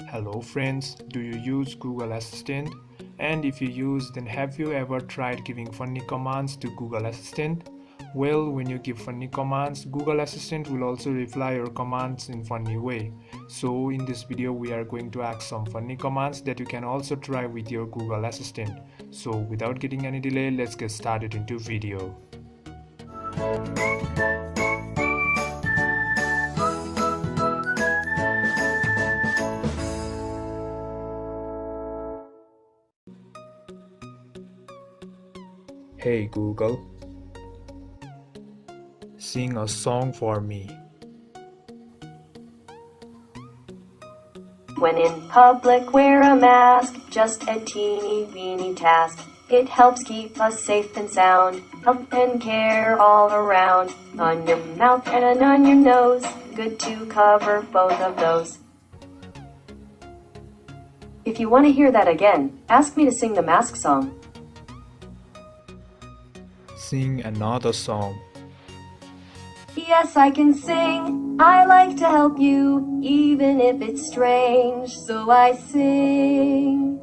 Hello friends, do you use Google Assistant? And if you use, then have you ever tried giving funny commands to Google Assistant? Well, when you give funny commands, Google Assistant will also reply your commands in funny way. So in this video we are going to ask some funny commands that you can also try with your Google Assistant. So without getting any delay, let's get started into video. Hey Google, sing a song for me. When in public, wear a mask, just a teeny weeny task. It helps keep us safe and sound, health and care all around. On your mouth and on your nose, good to cover both of those. If you want to hear that again, ask me to sing the mask song. Sing another song. Yes, I can sing. I like to help you, even if it's strange, so I sing.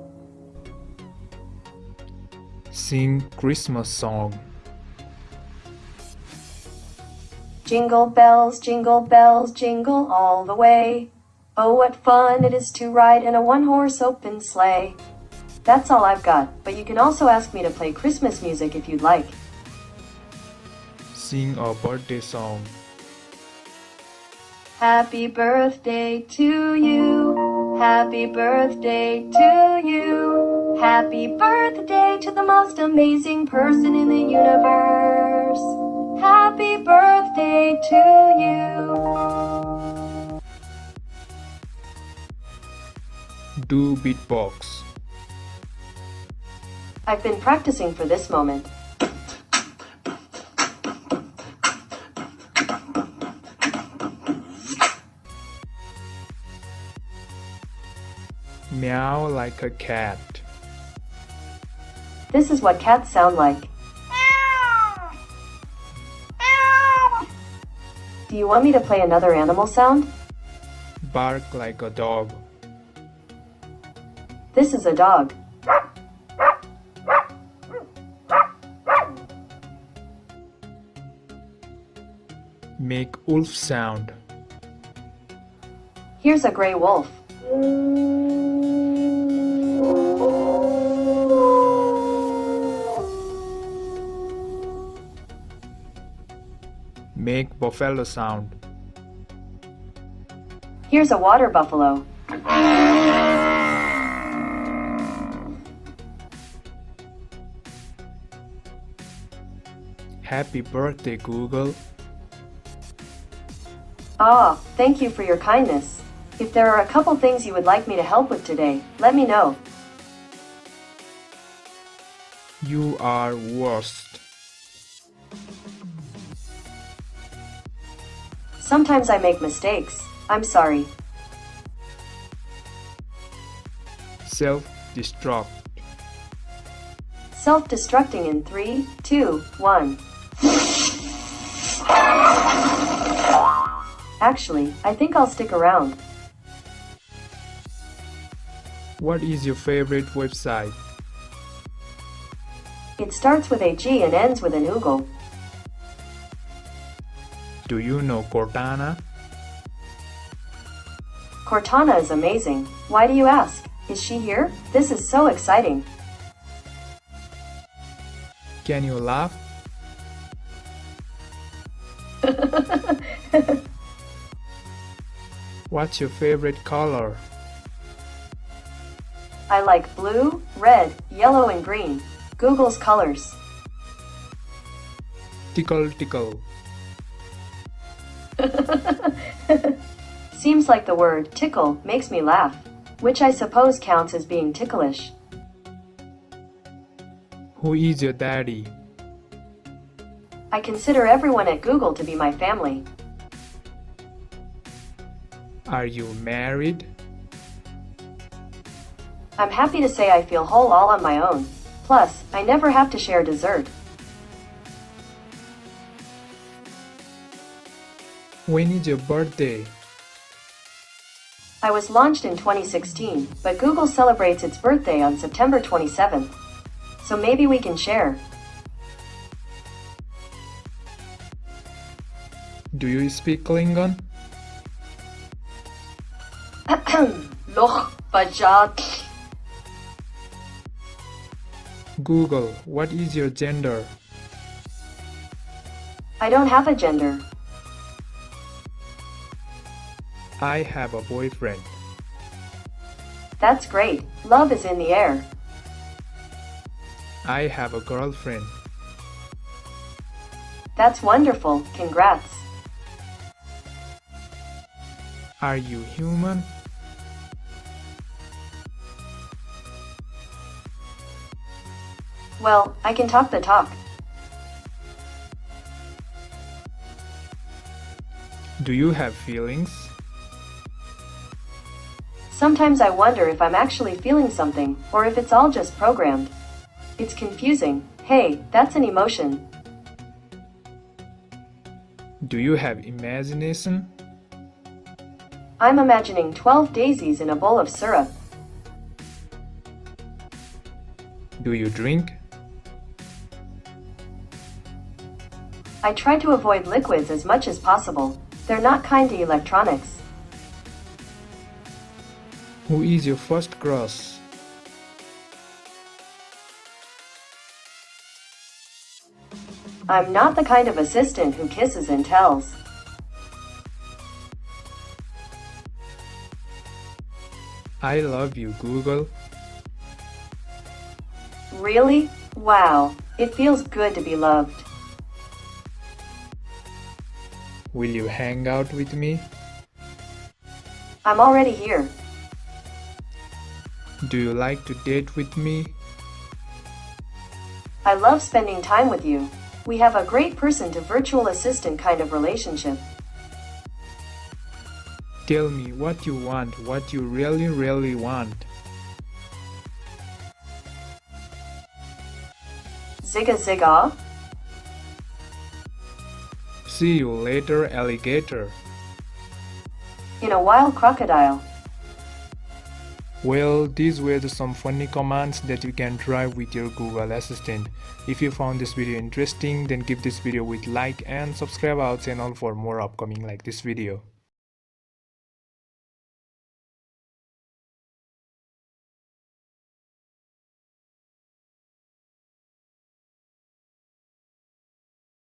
Sing Christmas song. Jingle bells, jingle all the way. Oh, what fun it is to ride in a one-horse open sleigh. That's all I've got, but you can also ask me to play Christmas music if you'd like. Sing a birthday song. Happy birthday to you. Happy birthday to you. Happy birthday to the most amazing person in the universe. Happy birthday to you. Do BeatBox. I've been practicing for this moment. Meow like a cat. This is what cats sound like. Do you want me to play another animal sound? Bark like a dog. This is a dog. Make wolf sound. Here's a gray wolf. Make buffalo sound. Here's a water buffalo. Happy birthday, Google. Ah, thank you for your kindness. If there are a couple things you would like me to help with today, let me know. You are worst. Sometimes I make mistakes. I'm sorry. Self-destruct. Self-destructing in 3, 2, 1. Actually, I think I'll stick around. What is your favorite website? It starts with a G and ends with an oogle. Do you know Cortana? Cortana is amazing. Why do you ask? Is she here? This is so exciting. Can you laugh? What's your favorite color? I like blue, red, yellow, and green. Google's colors. Tickle Tickle. Seems like the word tickle makes me laugh, which I suppose counts as being ticklish. Who is your daddy? I consider everyone at Google to be my family. Are you married? I'm happy to say I feel whole all on my own. Plus, I never have to share dessert. When is your birthday? I was launched in 2016, but Google celebrates its birthday on September 27th. So maybe we can share. Do you speak Klingon? Loch Bajat. Google, what is your gender? I don't have a gender. I have a boyfriend. That's great. Love is in the air. I have a girlfriend. That's wonderful. Congrats. Are you human? Well, I can talk the talk. Do you have feelings? Sometimes I wonder if I'm actually feeling something, or if it's all just programmed. It's confusing. Hey, that's an emotion. Do you have imagination? I'm imagining 12 daisies in a bowl of syrup. Do you drink? I try to avoid liquids as much as possible. They're not kind to electronics. Who is your first crush? I'm not the kind of assistant who kisses and tells. I love you, Google. Really? Wow. It feels good to be loved. Will you hang out with me? I'm already here. Do you like to date with me? I love spending time with you. We have a great person to virtual assistant kind of relationship. Tell me what you want, what you really want. Zigga zigga. See you later, alligator. In a wild crocodile. Well, these were some funny commands that you can try with your Google Assistant. If you found this video interesting, then give this video with like and subscribe our channel for more upcoming like this video.